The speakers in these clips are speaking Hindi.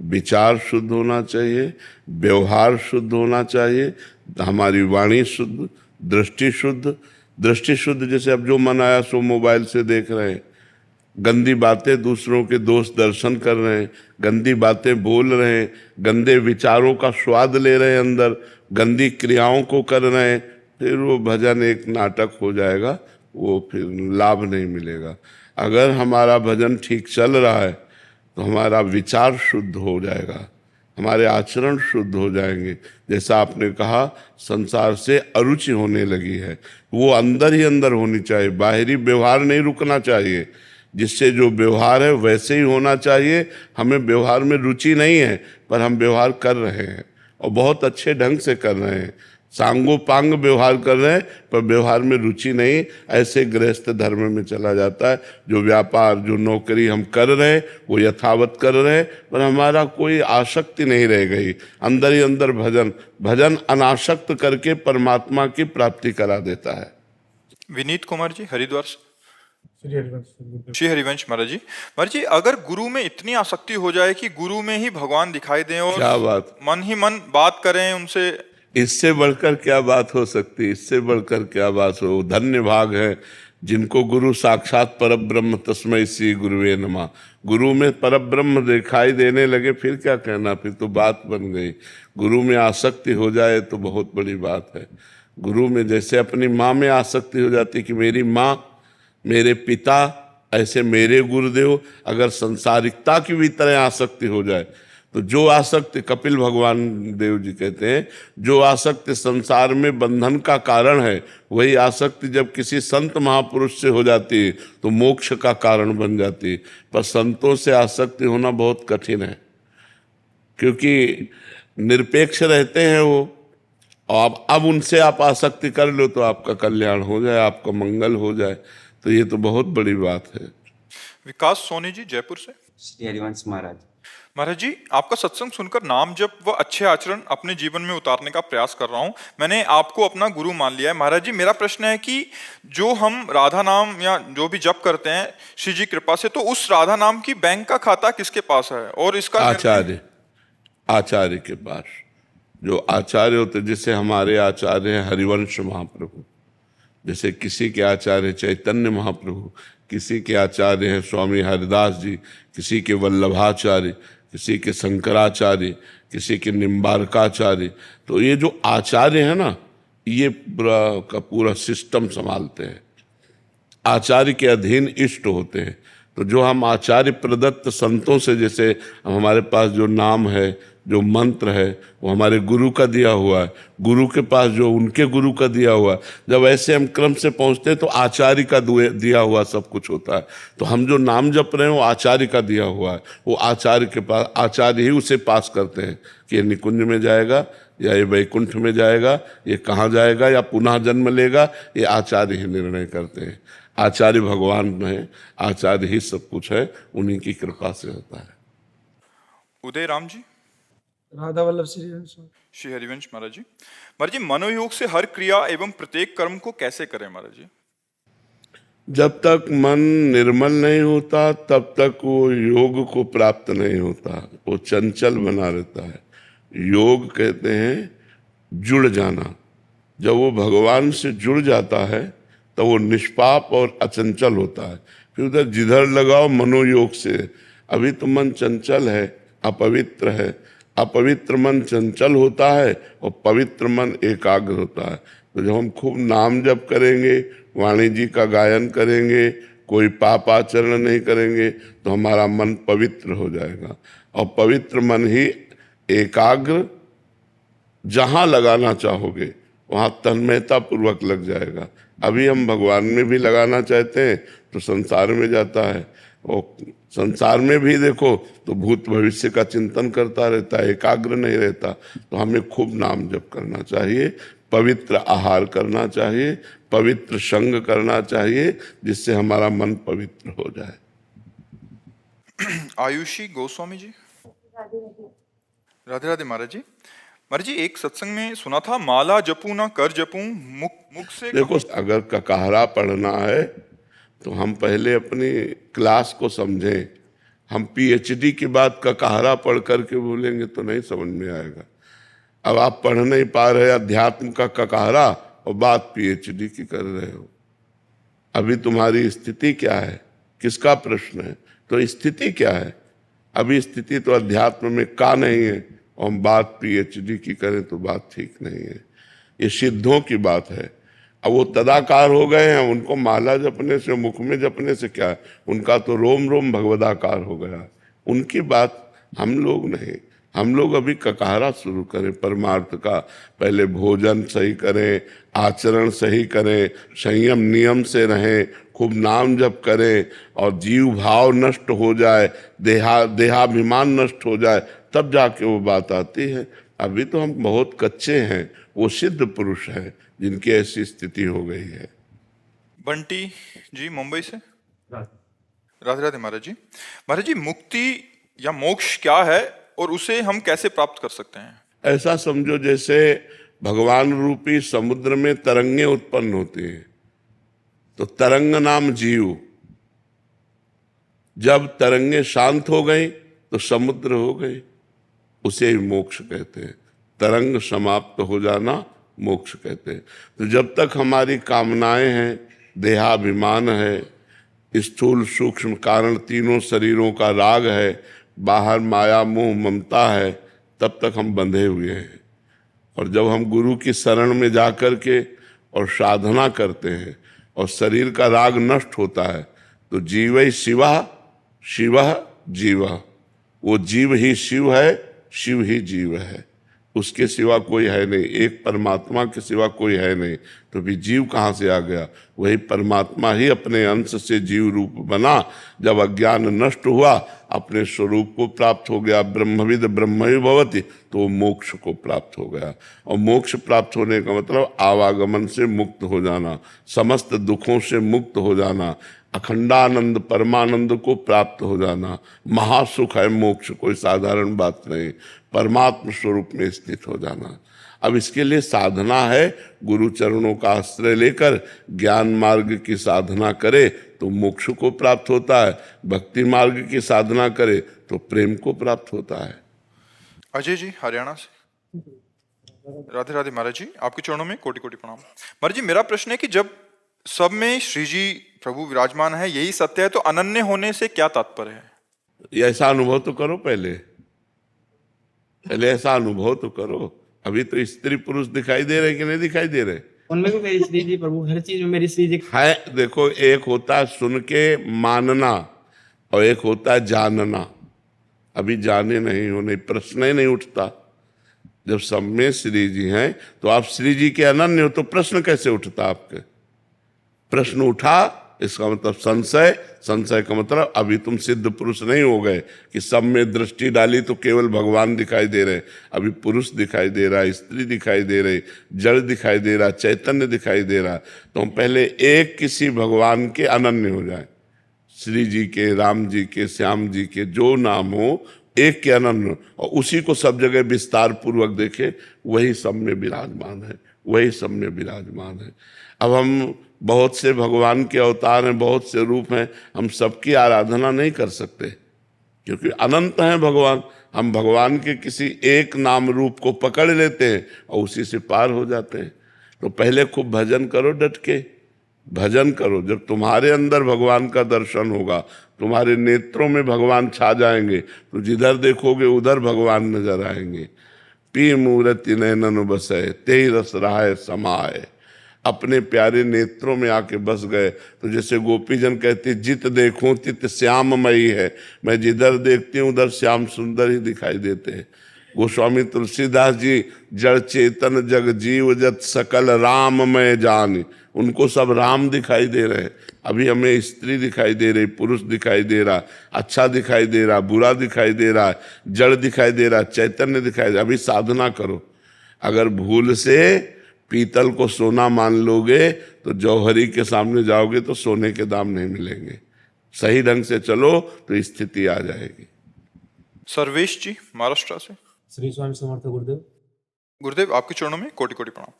विचार शुद्ध होना चाहिए, व्यवहार शुद्ध होना चाहिए, हमारी वाणी शुद्ध, दृष्टि शुद्ध। दृष्टि शुद्ध जैसे अब जो मन आया सो मोबाइल से देख रहे हैं, गंदी बातें दूसरों के दोष दर्शन कर रहे हैं, गंदी बातें बोल रहे हैं, गंदे विचारों का स्वाद ले रहे हैं अंदर, गंदी क्रियाओं को कर रहे हैं, फिर वो भजन एक नाटक हो जाएगा, वो फिर लाभ नहीं मिलेगा। अगर हमारा भजन ठीक चल रहा है तो हमारा विचार शुद्ध हो जाएगा, हमारे आचरण शुद्ध हो जाएंगे। जैसा आपने कहा संसार से अरुचि होने लगी है, वो अंदर ही अंदर होनी चाहिए, बाहरी व्यवहार नहीं रुकना चाहिए। जिससे जो व्यवहार है वैसे ही होना चाहिए। हमें व्यवहार में रुचि नहीं है पर हम व्यवहार कर रहे हैं और बहुत अच्छे ढंग से कर रहे हैं, सांगोपांग व्यवहार कर रहे हैं, पर व्यवहार में रुचि नहीं, ऐसे गृहस्थ धर्म में चला जाता है। जो व्यापार जो नौकरी हम कर रहे हैं वो यथावत कर रहे हैं, पर हमारा कोई आसक्ति नहीं रह गई। अंदर ही अंदर भजन अनासक्त करके परमात्मा की प्राप्ति करा देता है। विनीत कुमार जी हरिद्वार से। श्री हरिवंश सदगुरु। श्री हरिवंश महाराज जी। महाराज जी, अगर गुरु में इतनी आसक्ति हो जाए कि गुरु में ही भगवान दिखाई दें और क्या बात, मन ही मन बात करें उनसे, इससे बढ़कर क्या बात हो सकती है? इससे बढ़कर क्या बात हो? धन्य भाग है जिनको गुरु साक्षात परब्रह्म तस्मै श्री गुरुवे नमः। गुरु में परब्रह्म दिखाई देने लगे, फिर क्या कहना, फिर तो बात बन गई। गुरु में आसक्ति हो जाए तो बहुत बड़ी बात है। गुरु में जैसे अपनी माँ में आसक्ति हो जाती कि मेरी माँ, मेरे पिता, ऐसे मेरे गुरुदेव। अगर संसारिकता की भी तरह आसक्ति हो जाए तो जो आसक्ति, कपिल भगवान देव जी कहते हैं, जो आसक्ति संसार में बंधन का कारण है, वही आसक्ति जब किसी संत महापुरुष से हो जाती है तो मोक्ष का कारण बन जाती है। पर संतों से आसक्ति होना बहुत कठिन है, क्योंकि निरपेक्ष रहते हैं वो। और अब उनसे आप आसक्ति कर लो तो आपका कल्याण हो जाए, आपका मंगल हो जाए, तो ये तो बहुत बड़ी बात है। विकास सोनी जी जयपुर से। श्री हरिवंश महाराज। महाराज जी, आपका सत्संग सुनकर नाम जप व अच्छे आचरण अपने जीवन में उतारने का प्रयास कर रहा हूं। मैंने आपको अपना गुरु मान लिया है। महाराज जी, मेरा प्रश्न है कि जो हम राधा नाम या जो भी जप करते हैं श्री जी कृपा से, तो उस राधा नाम की बैंक का खाता किसके पास है? और इसका आचार्य के पास। जो आचार्य होते, जैसे हमारे आचार्य हैं हरिवंश महाप्रभु, जैसे किसी के आचार्य चैतन्य महाप्रभु, किसी के आचार्य हैं स्वामी हरिदास जी, किसी के वल्लभाचार्य, किसी के शंकराचार्य, किसी के निम्बारकाचार्य। तो ये जो आचार्य है ना, ये पूरा का पूरा सिस्टम संभालते हैं। आचार्य के अधीन इष्ट होते हैं। तो जो हम आचार्य प्रदत्त संतों से, जैसे हमारे पास जो नाम है, जो मंत्र है, वो हमारे गुरु का दिया हुआ है, गुरु के पास जो उनके गुरु का दिया हुआ है। जब ऐसे हम क्रम से पहुंचते हैं तो आचार्य का दिया हुआ सब कुछ होता है। तो हम जो नाम जप रहे हैं वो आचार्य का दिया हुआ है, वो आचार्य के पास, आचार्य ही उसे पास करते हैं कि ये निकुंज में जाएगा या ये वैकुंठ में जाएगा, ये कहाँ जाएगा या पुनः जन्म लेगा, ये आचार्य ही निर्णय करते हैं। आचार्य भगवान है, आचार्य ही सब कुछ है, उन्हीं की कृपा से होता है। उदय राम जी राधा वल्लभ श्री हरिवंश। श्री हरिवंश महाराज जी। महाराज जी, मनोयोग से हर क्रिया एवं प्रत्येक कर्म को कैसे करें महाराज जी? जब तक मन निर्मल नहीं होता तब तक वो योग को प्राप्त नहीं होता, वो चंचल बना रहता है। योग कहते हैं जुड़ जाना। जब वो भगवान से जुड़ जाता है तो वो निष्पाप और अचंचल होता है। फिर उधर जिधर लगाओ मनोयोग से। अभी तो मन चंचल है, अपवित्र है। अपवित्र मन चंचल होता है और पवित्र मन एकाग्र होता है। तो जब हम खूब नाम जप करेंगे, वाणी जी का गायन करेंगे, कोई पाप आचरण नहीं करेंगे, तो हमारा मन पवित्र हो जाएगा। और पवित्र मन ही एकाग्र जहाँ लगाना चाहोगे वहाँ तन्मयता पूर्वक लग जाएगा। अभी हम भगवान में भी लगाना चाहते हैं तो संसार में जाता है, और संसार में भी देखो तो भूत भविष्य का चिंतन करता रहता है, एकाग्र नहीं रहता। तो हमें खूब नाम जप करना चाहिए, पवित्र आहार करना चाहिए, पवित्र संग करना चाहिए, जिससे हमारा मन पवित्र हो जाए। आयुषी गोस्वामी जी। राधे राधे महाराज जी। महाराज जी, एक सत्संग में सुना था, माला जपूं ना कर जपूं, मुख से देखो, अगर ककाहरा पढ़ना है तो हम पहले अपनी क्लास को समझें। हम पीएचडी की बात का कहारा पढ़ करके बोलेंगे तो नहीं समझ में आएगा। अब आप पढ़ नहीं पा रहे अध्यात्म का ककारा और बात पीएचडी की कर रहे हो। अभी तुम्हारी स्थिति क्या है, किसका प्रश्न है, तो स्थिति क्या है? अभी स्थिति तो अध्यात्म में का नहीं है और हम बात पीएचडी की करें तो बात ठीक नहीं है। ये सिद्धों की बात है। अब वो तदाकार हो गए हैं, उनको माला जपने से, मुख में जपने से क्या है, उनका तो रोम रोम भगवदाकार हो गया। उनकी बात हम लोग नहीं। हम लोग अभी ककारा शुरू करें परमार्थ का। पहले भोजन सही करें, आचरण सही करें, संयम नियम से रहें, खूब नाम जप करें और जीव भाव नष्ट हो जाए, देहाभिमान नष्ट हो जाए, तब जाके वो बात आती है। अभी तो हम बहुत कच्चे हैं। वो सिद्ध पुरुष हैं जिनकी ऐसी स्थिति हो गई है। बंटी जी मुंबई से। राधे राधे महाराज जी। महाराज जी, मुक्ति या मोक्ष क्या है और उसे हम कैसे प्राप्त कर सकते हैं? ऐसा समझो जैसे भगवान रूपी समुद्र में तरंगे उत्पन्न होती हैं, तो तरंग नाम जीव। जब तरंगे शांत हो गई तो समुद्र हो गई, उसे मोक्ष कहते हैं। तरंग समाप्त हो जाना मोक्ष कहते हैं। तो जब तक हमारी कामनाएं हैं, देहाभिमान है, स्थूल सूक्ष्म कारण तीनों शरीरों का राग है, बाहर माया मोह ममता है, तब तक हम बंधे हुए हैं। और जब हम गुरु की शरण में जा कर के और साधना करते हैं और शरीर का राग नष्ट होता है, तो जीवै शिवा शिवः जीवः। वो जीव ही शिव है, शिव ही जीव है, उसके सिवा कोई है नहीं। एक परमात्मा के सिवा कोई है नहीं, तो भी जीव कहाँ से आ गया? वही परमात्मा ही अपने अंश से जीव रूप बना। जब अज्ञान नष्ट हुआ, अपने स्वरूप को प्राप्त हो गया। ब्रह्मविद ब्रह्मवि भवति, तो वो मोक्ष को प्राप्त हो गया। और मोक्ष प्राप्त होने का मतलब आवागमन से मुक्त हो जाना, समस्त दुखों से मुक्त हो जाना, अखंडानंद परमानंद को प्राप्त हो जाना। महासुख है मोक्ष, कोई साधारण बात नहीं। परमात्म स्वरूप में स्थित हो जाना। अब इसके लिए साधना है, गुरु चरणों का आश्रय लेकर ज्ञान मार्ग की साधना करे तो मोक्ष को प्राप्त होता है, भक्ति मार्ग की साधना करे तो प्रेम को प्राप्त होता है। अजय जी हरियाणा से। राधे राधे महाराज जी, आपके चरणों में कोटि कोटि प्रणाम। महाराज जी, मेरा प्रश्न है कि जब सब में श्री जी प्रभु विराजमान है, यही सत्य है, तो अनन्य होने से क्या तात्पर्य है? ये ऐसा अनुभव तो करो, पहले ऐसा अनुभव तो करो। अभी तो स्त्री पुरुष दिखाई दे रहे कि नहीं दिखाई दे रहे? उनमें भी मेरी श्री जी प्रभु, हर चीज में मेरी श्री जी है। देखो, एक होता है सुन के मानना और एक होता है जानना। अभी जाने नहीं होने प्रश्न ही नहीं उठता। जब सब में श्री जी हैं तो आप श्री जी के अनन्य हो, तो प्रश्न कैसे उठता आपके? प्रश्न उठा, इसका मतलब संशय। संशय का मतलब अभी तुम सिद्ध पुरुष नहीं हो गए कि सब में दृष्टि डाली तो केवल भगवान दिखाई दे रहे। अभी पुरुष दिखाई दे रहा, स्त्री दिखाई दे रही, जड़ दिखाई दे रहा, चैतन्य दिखाई दे रहा। तो हम पहले एक किसी भगवान के अनन्य हो जाए। श्री जी के, राम जी के, श्याम जी के, जो नाम हो, एक के अनन्य, और उसी को सब जगह विस्तार पूर्वक देखे। वही सब में विराजमान है, वही सब में विराजमान है। अब हम बहुत से भगवान के अवतार हैं, बहुत से रूप हैं, हम सबकी आराधना नहीं कर सकते क्योंकि अनंत हैं भगवान। हम भगवान के किसी एक नाम रूप को पकड़ लेते हैं और उसी से पार हो जाते हैं। तो पहले खूब भजन करो, डट के भजन करो। जब तुम्हारे अंदर भगवान का दर्शन होगा, तुम्हारे नेत्रों में भगवान छा जाएंगे, तो जिधर देखोगे उधर भगवान नजर आएंगे। पी मूर्ति नैनन बसे तेहि रस रहाय समाए। अपने प्यारे नेत्रों में आके बस गए। तो जैसे गोपीजन कहते, जित देखूं तित श्याममयी है। मैं जिधर देखती हूँ उधर श्याम सुंदर ही दिखाई देते हैं। गोस्वामी तुलसीदास जी, जड़ चेतन जग जीव जत सकल राममय जान। उनको सब राम दिखाई दे रहे हैं। अभी हमें स्त्री दिखाई दे रही, पुरुष दिखाई दे रहा, अच्छा दिखाई दे रहा, बुरा दिखाई दे रहा, जड़ दिखाई दे रहा, चैतन्य दिखाई दे रहा। अभी साधना करो। अगर भूल से पीतल को सोना मान लोगे तो जौहरी के सामने जाओगे तो सोने के दाम नहीं मिलेंगे। सही ढंग से चलो तो स्थिति आ जाएगी। सर्वेश जी महाराष्ट्र से। श्री स्वामी समर्थ गुरुदेव। गुरुदेव, आपके चरणों में कोटि कोटि प्रणाम।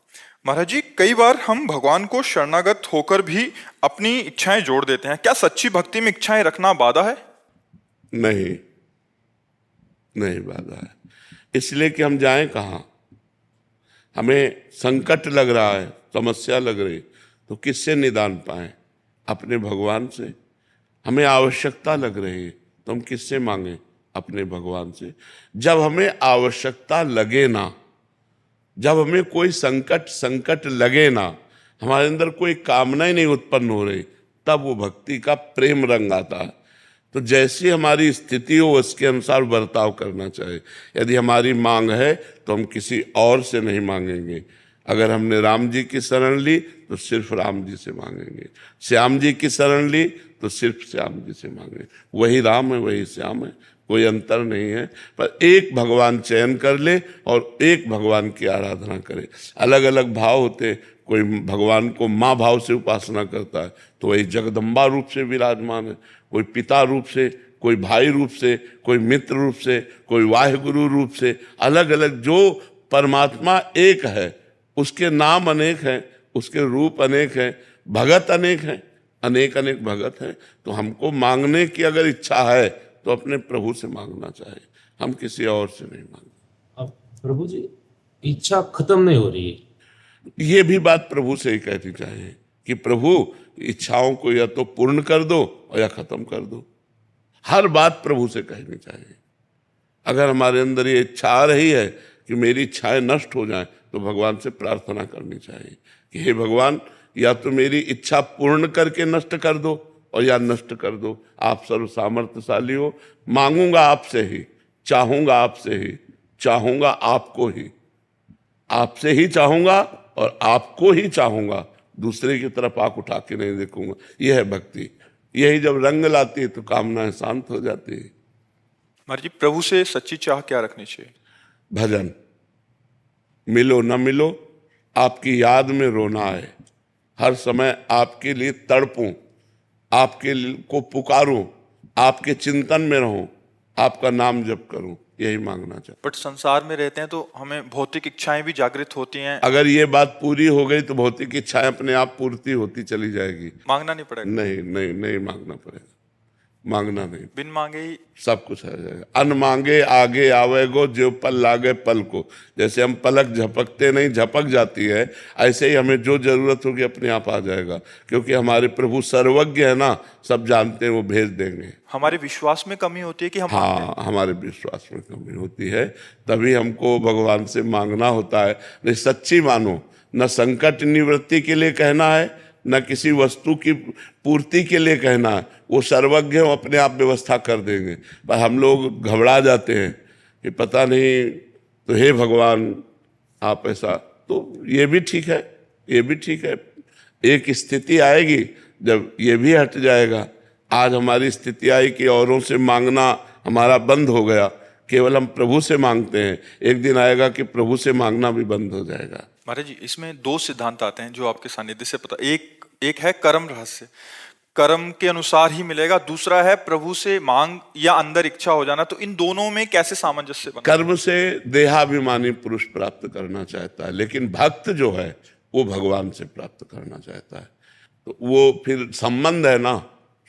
महाराज जी, कई बार हम भगवान को शरणागत होकर भी अपनी इच्छाएं जोड़ देते हैं। क्या सच्ची भक्ति में इच्छाएं रखना बाधा है? नहीं, नहीं बाधा है। इसलिए कि हम जाएं कहाँ? हमें संकट लग रहा है, समस्या लग रही, तो किससे निदान पाएं? अपने भगवान से। हमें आवश्यकता लग रही है तो हम किससे मांगे? अपने भगवान से। जब हमें आवश्यकता लगे ना, जब हमें कोई संकट लगे ना, हमारे अंदर कोई कामना ही नहीं उत्पन्न हो रही, तब वो भक्ति का प्रेम रंग आता है। तो जैसी हमारी स्थिति हो उसके अनुसार बर्ताव करना चाहिए। यदि हमारी मांग है तो हम किसी और से नहीं मांगेंगे। अगर हमने राम जी की शरण ली तो सिर्फ राम जी से मांगेंगे, श्याम जी की शरण ली तो सिर्फ श्याम जी से मांगेंगे। वही राम है, वही श्याम है, कोई अंतर नहीं है। पर एक भगवान चयन कर ले और एक भगवान की आराधना करे। अलग अलग भाव होते, कोई भगवान को माँ भाव से उपासना करता है तो वही जगदम्बा रूप से विराजमान है, कोई पिता रूप से, कोई भाई रूप से, कोई मित्र रूप से, कोई वाहिगुरु रूप से। अलग अलग जो परमात्मा एक है, उसके नाम अनेक हैं, उसके रूप अनेक हैं, भगत अनेक हैं, अनेक अनेक भगत हैं। तो हमको मांगने की अगर इच्छा है तो अपने प्रभु से मांगना चाहिए, हम किसी और से नहीं मांगते। अब प्रभु जी इच्छा खत्म नहीं हो रही है, ये भी बात प्रभु से ही कहनी चाहिए कि प्रभु इच्छाओं को या तो पूर्ण कर दो और या खत्म कर दो। हर बात प्रभु से कहनी चाहिए। अगर हमारे अंदर ये इच्छा आ रही है कि मेरी इच्छाएं नष्ट हो जाएं तो भगवान से प्रार्थना करनी चाहिए कि हे भगवान, या तो मेरी इच्छा पूर्ण करके नष्ट कर दो और या नष्ट कर दो। आप सर्व सामर्थ्यशाली हो, मांगूंगा आपसे ही, चाहूंगा आपसे ही, चाहूंगा आपको ही, आपसे ही चाहूंगा और आपको ही चाहूंगा, दूसरे की तरफ आंख उठा के नहीं देखूंगा। यह है भक्ति। यही जब रंग लाती है तो कामनाएं शांत हो जाती है। महाराज जी, प्रभु से सच्ची चाह क्या रखनी चाहिए? भजन, मिलो न मिलो, आपकी याद में रोना है, हर समय आपके लिए तड़पूं, आपके को पुकारूं, आपके चिंतन में रहूं, आपका नाम जप करूं, यही मांगना चाहिए। बट संसार में रहते हैं तो हमें भौतिक इच्छाएं भी जागृत होती हैं। अगर ये बात पूरी हो गई तो भौतिक इच्छाएं अपने आप पूर्ति होती चली जाएगी। मांगना नहीं पड़ेगा? नहीं नहीं नहीं मांगना पड़ेगा, मांगना नहीं, बिन मांगे ही सब कुछ आ जाएगा। अन मांगे आगे आवेगो, जो पल लागे पल को। जैसे हम पलक झपकते नहीं, झपक जाती है, ऐसे ही हमें जो जरूरत होगी अपने आप आ जाएगा, क्योंकि हमारे प्रभु सर्वज्ञ है ना, सब जानते हैं, वो भेज देंगे। हमारे विश्वास में कमी होती है कि हम मांगते हैं। हाँ, हमारे विश्वास में कमी होती है, तभी हमको भगवान से मांगना होता है। नहीं, सच्ची मानो, न संकट निवृत्ति के लिए कहना है, न किसी वस्तु की पूर्ति के लिए कहना है। वो सर्वज्ञ अपने आप व्यवस्था कर देंगे। पर हम लोग घबरा जाते हैं कि पता नहीं, तो हे भगवान आप ऐसा, तो ये भी ठीक है, ये भी ठीक है। एक स्थिति आएगी जब ये भी हट जाएगा। आज हमारी स्थिति आई कि औरों से मांगना हमारा बंद हो गया, केवल हम प्रभु से मांगते हैं। एक दिन आएगा कि प्रभु से मांगना भी बंद हो जाएगा। महाराज जी, इसमें दो सिद्धांत आते हैं जो आपके सानिध्य से पता। एक है कर्म रहस्य, कर्म के अनुसार ही मिलेगा। दूसरा है प्रभु से मांग या अंदर इच्छा हो जाना। तो इन दोनों में कैसे सामंजस्य बना? कर्म से देहाभिमानी पुरुष प्राप्त करना चाहता है, लेकिन भक्त जो है वो भगवान से प्राप्त करना चाहता है। तो वो फिर संबंध है ना,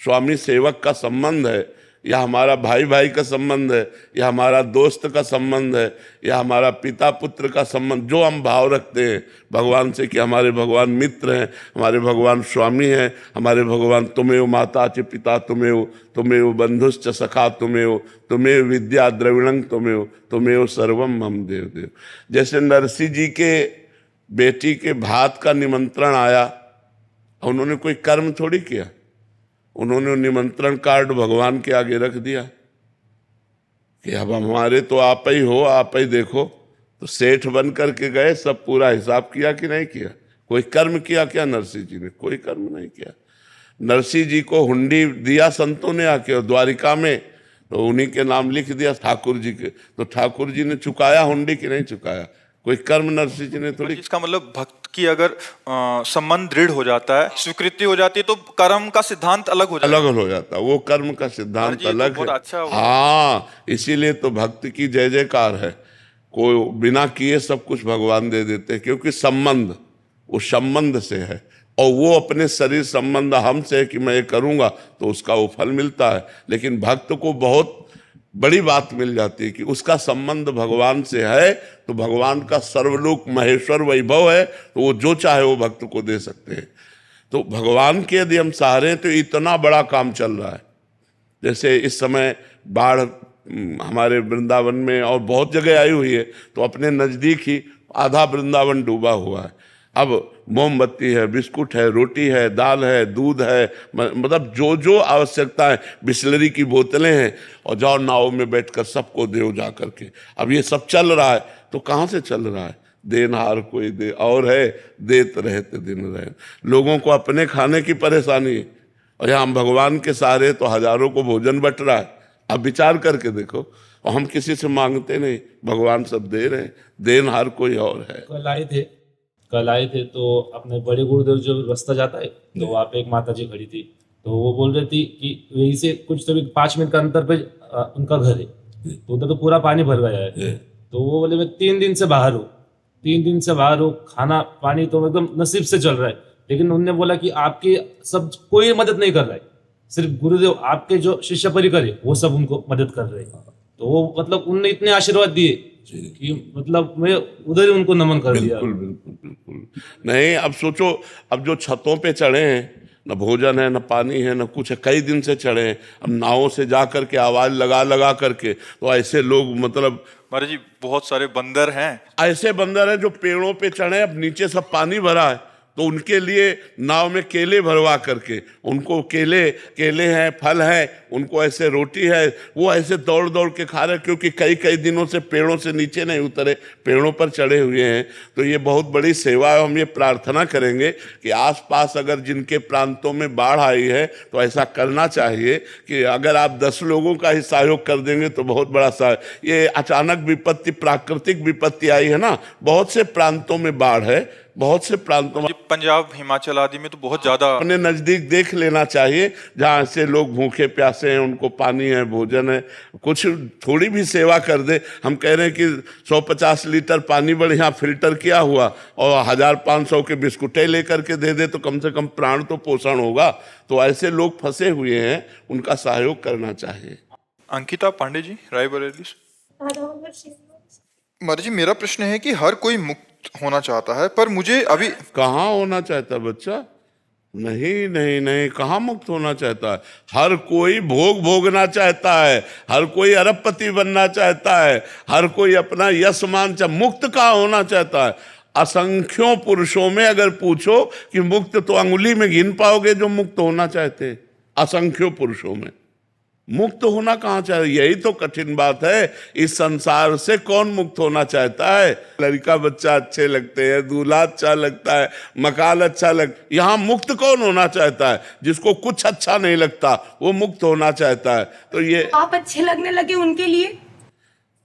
स्वामी सेवक का संबंध है, या हमारा भाई भाई का संबंध है, या हमारा दोस्त का संबंध है, या हमारा पिता पुत्र का संबंध। जो हम भाव रखते हैं भगवान से कि हमारे भगवान मित्र हैं, हमारे भगवान स्वामी हैं, हमारे भगवान तुमेव माता च पिता तुमेव बंधुश्च सखा तुमेव विद्या द्रविणं तुमेव सर्वम मम देव देव। जैसे नरसिंह जी के बेटी के भात का निमंत्रण आया, उन्होंने कोई कर्म थोड़ी किया, उन्होंने निमंत्रण कार्ड भगवान के आगे रख दिया कि अब हमारे तो आप ही हो, आप ही देखो। तो सेठ बन करके गए, सब पूरा हिसाब किया कि नहीं किया? कोई कर्म किया क्या नरसिंह जी ने? कोई कर्म नहीं किया। नरसिंह जी को हुंडी दिया संतों ने आके, और द्वारिका में तो उन्हीं के नाम लिख दिया ठाकुर जी के। तो ठाकुर जी ने चुकाया हुंडी कि नहीं चुकाया? कोई कर्म नरसिंह जी ने थोड़ी। इसका मतलब भक्त की अगर संबंध दृढ़ हो जाता है, स्वीकृति हो जाती है, तो कर्म का सिद्धांत अलग हो जाता है। अलग हो जाता है, वो कर्म का सिद्धांत अलग है। अच्छा हाँ, इसीलिए तो भक्त की जय जयकार है। कोई बिना किए सब कुछ भगवान दे देते हैं, क्योंकि संबंध उस संबंध से है। और वो अपने शरीर संबंध हमसे है कि मैं ये करूँगा तो उसका वो फल मिलता है। लेकिन भक्त को बहुत बड़ी बात मिल जाती है कि उसका संबंध भगवान से है, तो भगवान का सर्वलोक महेश्वर वैभव है, तो वो जो चाहे वो भक्त को दे सकते हैं। तो भगवान के यदि हम सहारे हैं तो इतना बड़ा काम चल रहा है। जैसे इस समय बाढ़ हमारे वृंदावन में और बहुत जगह आई हुई है, तो अपने नज़दीक ही आधा वृंदावन डूबा हुआ है। अब मोमबत्ती है, बिस्कुट है, रोटी है, दाल है, दूध है, मतलब जो जो आवश्यकता है, बिस्लरी की बोतलें हैं, और जाओ नाव में बैठकर सबको दो जा करके। अब ये सब चल रहा है, तो कहाँ से चल रहा है? देनहार कोई दे और है, देत रहते दिन रहे। लोगों को अपने खाने की परेशानी है, और यहाँ हम भगवान के सहारे तो हजारों को भोजन बट रहा है। अब विचार करके देखो, और हम किसी से मांगते नहीं, भगवान सब दे रहे हैं, देनहार कोई और है। कल आए थे तो अपने बड़े गुरुदेव जो रास्ता जाता है, तो वहाँ पे एक माता जी खड़ी थी, तो वो बोल रही थी कि यहीं से कुछ तो भी 5 मिनट का अंतर पे उनका घर है, तो उधर तो पूरा पानी भर गया है। तो वो बोले मैं 3 दिन से बाहर हूँ, 3 दिन से बाहर हूँ, खाना पानी तो एकदम नसीब से चल रहा है। लेकिन उन्होंने बोला कि आपकी सब कोई मदद नहीं कर रहा है, सिर्फ गुरुदेव आपके जो शिष्य परिकर है वो सब उनको मदद कर रहे हैं। तो वो मतलब उनने इतने आशीर्वाद दिए कि मतलब मैं उधर ही उनको नमन कर दिया। बिल्कुल बिल्कुल बिल्कुल। नहीं, अब सोचो, अब जो छतों पे चढ़े हैं, न भोजन है, न पानी है, न कुछ है, कई दिन से चढ़े हैं, अब नावों से जा करके आवाज लगा लगा करके, तो ऐसे लोग मतलब महाराज जी बहुत सारे बंदर हैं, ऐसे बंदर हैं जो पेड़ों पे चढ़े, अब नीचे सब पानी भरा है, तो उनके लिए नाव में केले भरवा करके, उनको केले हैं, फल है, उनको ऐसे रोटी है, वो ऐसे दौड़ दौड़ के खा रहे, क्योंकि कई कई दिनों से पेड़ों से नीचे नहीं उतरे, पेड़ों पर चढ़े हुए हैं। तो ये बहुत बड़ी सेवा है। हम ये प्रार्थना करेंगे कि आसपास अगर जिनके प्रांतों में बाढ़ आई है, तो ऐसा करना चाहिए कि अगर आप 10 लोगों का ही सहयोग कर देंगे तो बहुत बड़ा सहयोग। ये अचानक विपत्ति, प्राकृतिक विपत्ति आई है ना, बहुत से प्रांतों में बाढ़ है, बहुत से प्रांतों में, पंजाब हिमाचल आदि में तो बहुत ज्यादा। अपने नजदीक देख लेना चाहिए, जहाँ से लोग भूखे प्यासे हैं, उनको पानी है, भोजन है, कुछ थोड़ी भी सेवा कर दे। हम कह रहे हैं कि 150 लीटर पानी बढ़िया फिल्टर किया हुआ और 1500 के बिस्कुटें लेकर के दे दे, तो कम से कम प्राण तो पोषण होगा। तो ऐसे लोग फंसे हुए हैं, उनका सहयोग करना चाहिए। अंकिता पांडे जी, रायबरेली। महाराज जी मेरा प्रश्न है कि हर कोई मुक्त होना चाहता है, पर मुझे अभी कहाँ होना चाहता है बच्चा? नहीं नहीं नहीं, कहाँ मुक्त होना चाहता है? हर कोई भोग भोगना चाहता है, हर कोई अरबपति बनना चाहता है, हर कोई अपना यश मान मुक्त कहाँ होना चाहता है? असंख्यों पुरुषों में अगर पूछो कि मुक्त, तो अंगुली में गिन पाओगे जो मुक्त होना चाहते। असंख्यों पुरुषों में मुक्त होना कहाँ चाहिए? यही तो कठिन बात है। इस संसार से कौन मुक्त होना चाहता है? लड़का बच्चा अच्छे लगते हैं, दूल्हा अच्छा लगता है, मकान अच्छा यहाँ मुक्त कौन होना चाहता है? जिसको कुछ अच्छा नहीं लगता वो मुक्त होना चाहता है। तो ये आप अच्छे लगने लगे उनके लिए।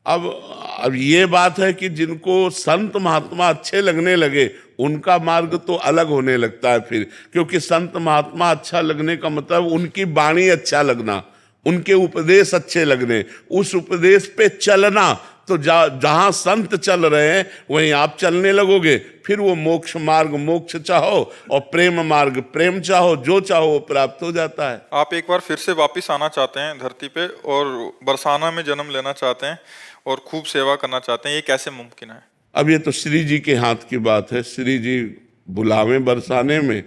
अब ये बात है कि जिनको संत महात्मा अच्छे लगने लगे, उनका मार्ग तो अलग होने लगता है फिर, क्योंकि संत महात्मा अच्छा लगने का मतलब उनकी वाणी अच्छा लगना, उनके उपदेश अच्छे लगने, उस उपदेश पे चलना। तो जहां संत चल रहे हैं वहीं आप चलने लगोगे, फिर वो मोक्ष मार्ग मोक्ष चाहो और प्रेम मार्ग प्रेम चाहो, जो चाहो वो प्राप्त हो जाता है। आप एक बार फिर से वापस आना चाहते हैं धरती पे और बरसाना में जन्म लेना चाहते हैं और खूब सेवा करना चाहते हैं, ये कैसे मुमकिन है? अब ये तो श्री जी के हाथ की बात है। श्री जी बुलावे बरसाने में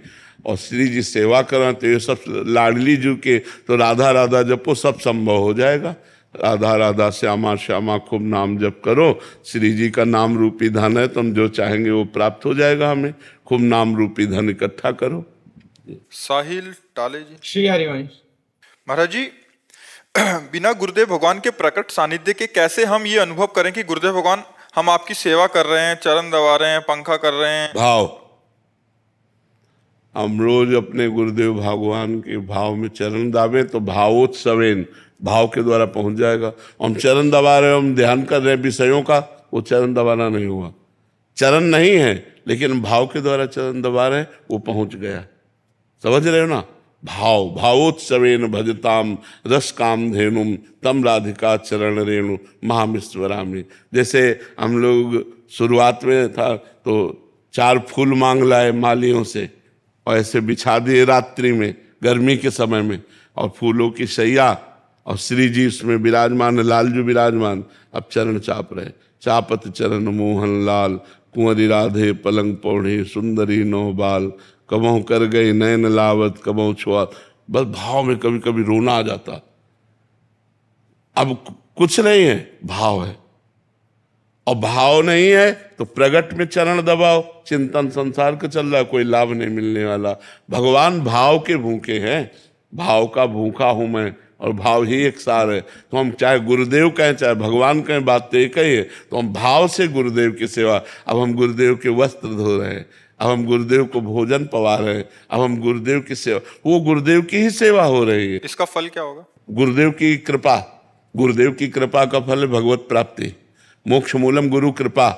और श्री जी सेवा करें, तो ये सब लाडली जी के, तो राधा राधा जपो, सब संभव हो जाएगा। राधा राधा श्यामा श्यामा खूब नाम जप करो, श्री जी का नाम रूपी धन है, तुम जो चाहेंगे वो प्राप्त हो जाएगा। हमें खूब नाम रूपी धन इकट्ठा करो। साहिल टाले जी। श्री हरिवंश। महाराज जी बिना गुरुदेव भगवान के प्रकट सानिध्य के कैसे हम ये अनुभव करें कि गुरुदेव भगवान हम आपकी सेवा कर रहे हैं, चरण दबा रहे हैं, पंखा कर रहे हैं? भाव, हम रोज अपने गुरुदेव भगवान के भाव में चरण दाबें तो भावोत्सवेन, भाव के द्वारा पहुंच जाएगा। हम चरण दबा रहे, हम ध्यान कर रहे हैं विषयों का, वो चरण दबाना नहीं हुआ। चरण नहीं है लेकिन भाव के द्वारा चरण दबा रहे, वो पहुंच गया। समझ रहे हो ना? भाव, भावोत्सवेन भजताम रस काम धेनुम तम राधिका चरण रेणु महामिश्वरामी। जैसे हम लोग शुरुआत में था तो 4 फूल मांग लाए मालियों से, और ऐसे बिछा दिए रात्रि में, गर्मी के समय में, और फूलों की शैया, और श्री जी उसमें विराजमान, लालजू विराजमान। अब चरण चाप रहे, चापत चरण मोहन लाल, कुंवरी राधे पलंग पौढ़ी, सुंदरी नौ बाल, कबहू कर गई नैन लावत, कबहू छुआ। बस भाव में कभी कभी रोना आ जाता। अब कुछ नहीं है, भाव है, और भाव नहीं है तो प्रगट में चरण दबाओ। चिंतन संसार का चल रहा है, कोई लाभ नहीं मिलने वाला। भगवान भाव के भूखे हैं, भाव का भूखा हूं मैं, और भाव ही एक सार है। तो हम चाहे गुरुदेव कहें चाहे भगवान कहें, बात तो एक ही है। तो हम भाव से गुरुदेव की सेवा, अब हम गुरुदेव के वस्त्र धो रहे हैं, अब हम गुरुदेव को भोजन पवा रहे हैं, अब हम गुरुदेव की सेवा, वो गुरुदेव की ही सेवा हो रही है। इसका फल क्या होगा? गुरुदेव की कृपा, गुरुदेव की कृपा का फल है भगवत प्राप्ति। मोक्ष मूलम गुरु कृपा,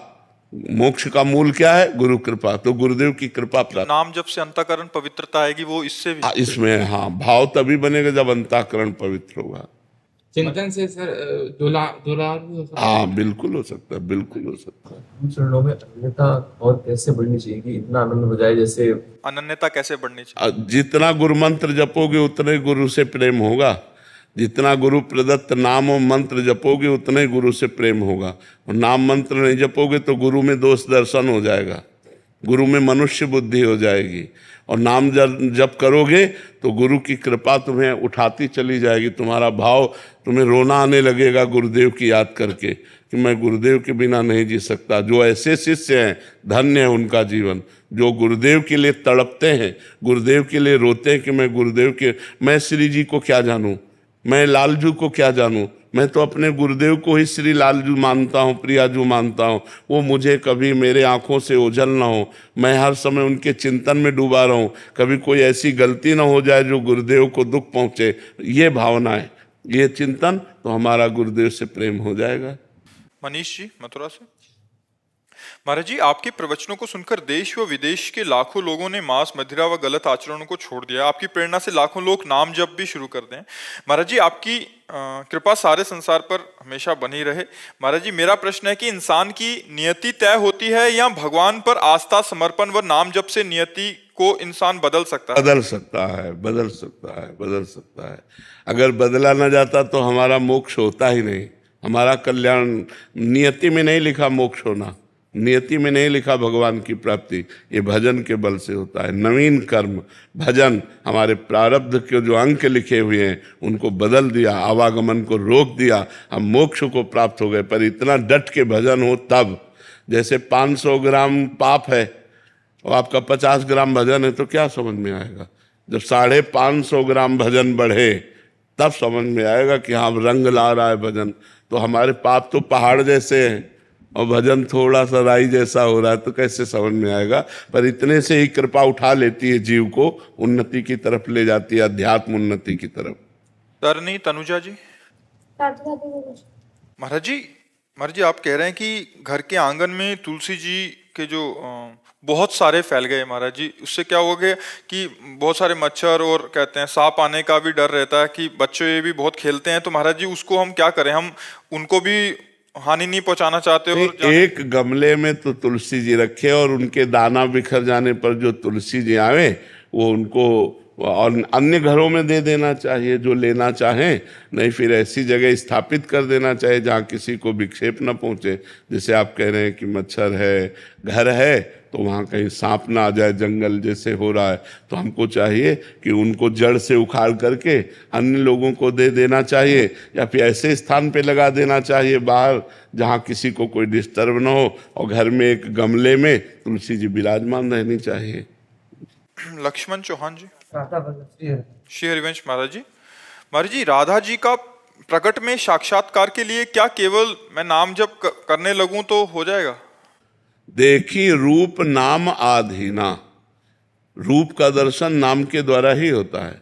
मोक्ष का मूल क्या है? गुरु कृपा। तो गुरुदेव की कृपा प्राप्त। नाम जब से अंतःकरण पवित्रता आएगी, वो इससे भी इसमें हाँ, भाव तभी बनेगा जब अंतःकरण पवित्र होगा। चिंतन से सर दुलार भी हो सकता है। हाँ बिल्कुल हो सकता है, बिल्कुल हो सकता है। चरणों में अन्यथा और कैसे बढ़नी चाहिए कि इतना आनंद हो जाए? जैसे अनन्यता कैसे बढ़नी चाहिए? जितना गुरु मंत्र जपोगे उतने गुरु से प्रेम होगा। जितना गुरु प्रदत्त नाम और मंत्र जपोगे उतने ही गुरु से प्रेम होगा। और नाम मंत्र नहीं जपोगे तो गुरु में दोष दर्शन हो जाएगा, गुरु में मनुष्य बुद्धि हो जाएगी। और नाम जप करोगे तो गुरु की कृपा तुम्हें उठाती चली जाएगी। तुम्हारा भाव, तुम्हें रोना आने लगेगा गुरुदेव की याद करके कि मैं गुरुदेव के बिना नहीं जी सकता। जो ऐसे शिष्य हैं, धन्य है उनका जीवन, जो गुरुदेव के लिए तड़पते हैं, गुरुदेव के लिए रोते हैं कि मैं श्री जी को क्या जानूं, मैं लालजू को क्या जानूं, मैं तो अपने गुरुदेव को ही श्री लालजू मानता हूँ, प्रियाजू मानता हूँ। वो मुझे कभी मेरे आंखों से ओझल ना हो, मैं हर समय उनके चिंतन में डूबा रहूं, कभी कोई ऐसी गलती ना हो जाए जो गुरुदेव को दुख पहुंचे। ये भावना है, ये चिंतन, तो हमारा गुरुदेव से प्रेम हो जाएगा। मनीष जी मथुरा से। महाराज जी, आपके प्रवचनों को सुनकर देश व विदेश के लाखों लोगों ने मांस, मदिरा व गलत आचरणों को छोड़ दिया। आपकी प्रेरणा से लाखों लोग नाम जप भी शुरू कर दें। महाराज जी, आपकी कृपा सारे संसार पर हमेशा बनी रहे। महाराज जी, मेरा प्रश्न है कि इंसान की नियति तय होती है या भगवान पर आस्था, समर्पण व नाम जप से नियति को इंसान बदल सकता है? बदल सकता है, बदल सकता है, बदल सकता है। अगर बदला ना जाता तो हमारा मोक्ष होता ही नहीं, हमारा कल्याण। नियति में नहीं लिखा मोक्ष होना, नियति में नहीं लिखा भगवान की प्राप्ति। ये भजन के बल से होता है। नवीन कर्म भजन, हमारे प्रारब्ध के जो अंक लिखे हुए हैं उनको बदल दिया, आवागमन को रोक दिया, हम मोक्ष को प्राप्त हो गए। पर इतना डट के भजन हो तब। जैसे 500 ग्राम पाप है और आपका 50 ग्राम भजन है तो क्या समझ में आएगा? जब 550 ग्राम भजन बढ़े तब समझ में आएगा कि हाँ रंग ला रहा है भजन। तो हमारे पाप तो पहाड़ जैसे हैं और भजन थोड़ा सा राई जैसा हो रहा है, तो कैसे समझ में आएगा? पर इतने से ही कृपा उठा लेती है, जीव को उन्नति की तरफ ले जाती है, अध्यात्म उन्नति की तरफ। तरनी तनुजा जी। महाराज जी, आप कह रहे हैं कि घर के आंगन में तुलसी जी के जो बहुत सारे फैल गए महाराज जी, उससे क्या हो गया कि बहुत सारे मच्छर और कहते हैं सांप आने का भी डर रहता है कि बच्चे भी बहुत खेलते हैं। तो महाराज जी, उसको हम क्या करें? हम उनको भी हानि नहीं पहुंचाना चाहते हो? एक गमले में तो तुलसी जी रखे और उनके दाना बिखर जाने पर जो तुलसी जी आवे वो उनको और अन्य घरों में दे देना चाहिए जो लेना चाहें। नहीं फिर ऐसी जगह स्थापित कर देना चाहिए जहाँ किसी को विक्षेप न पहुँचे। जैसे आप कह रहे हैं कि मच्छर है, घर है, तो वहाँ कहीं सांप ना आ जाए, जंगल जैसे हो रहा है। तो हमको चाहिए कि उनको जड़ से उखाड़ करके अन्य लोगों को दे देना चाहिए, या फिर ऐसे स्थान पे लगा देना चाहिए बाहर जहाँ किसी को कोई डिस्टर्ब ना हो। और घर में एक गमले में तुलसी जी विराजमान रहनी चाहिए। लक्ष्मण चौहान जी। श्री हरिवंश महाराज जी, राधा जी का प्रकट में साक्षात्कार के लिए क्या केवल मैं नाम जप करने लगूं तो हो जाएगा? देखी रूप नाम आधीना, रूप का दर्शन नाम के द्वारा ही होता है।